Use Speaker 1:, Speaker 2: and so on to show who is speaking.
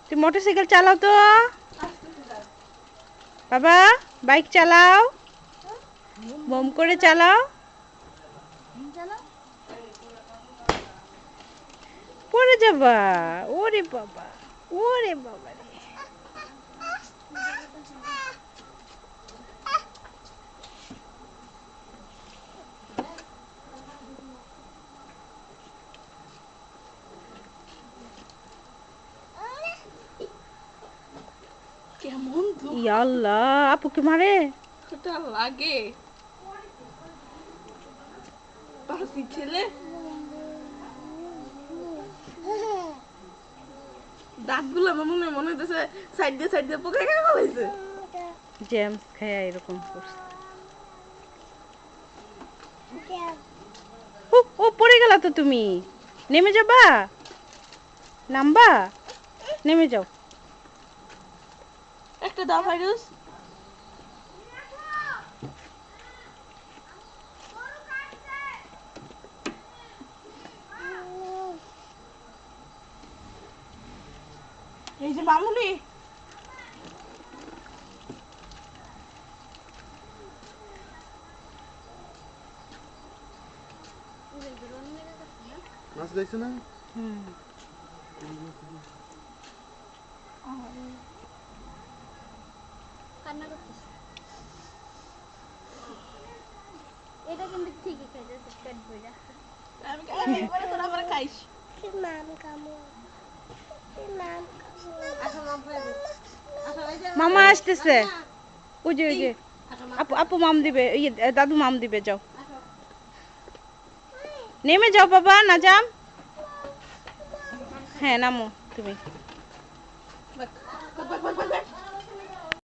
Speaker 1: তুই মোটরসাইকেল চালাও তো বাবা, বাইক চালাও, বম করে চালাও। পড়ে যাবা। ওরে বাবা, ওরে বাবা রে।
Speaker 2: কেমন
Speaker 1: ইয়া আল্লাহ, আপুকে মারে।
Speaker 2: ধোঁয়াটা লাগে। বাসি ছেলে দাঁতগুলো আমার মনে মনে হইতেছে সাইড দিয়ে পোকা খেয়ে ফেলাইছে।
Speaker 1: জেমস খায়া এরকম করছে। ও ও পড়ে গেলা তো তুমি। নেমে যাবা, নামবা, নেমে যাও।
Speaker 2: একটা দাও ভাইরাস। এই যে মামুনি
Speaker 3: মাছ দেখছে না?
Speaker 1: হুম।
Speaker 4: কান্না করতেছে। এটা কিন্তু ঠিকই খাইতেছে পেট ভরে।
Speaker 2: আমি এবারে তোরা আবার খাইস।
Speaker 4: মাম কামু, মাম কামু। আসো মাম খাইবে। আসো এই যে
Speaker 1: মামা আসতেছে। ওই যে ওই যে আপু আপু মাম দিবে, ইয়ে দাদু মাম দিবে, যাও নেমে যাও বাবা, না যাম। হ্যাঁ নামো তুমি।
Speaker 2: বাহ, বাহ, বাহ।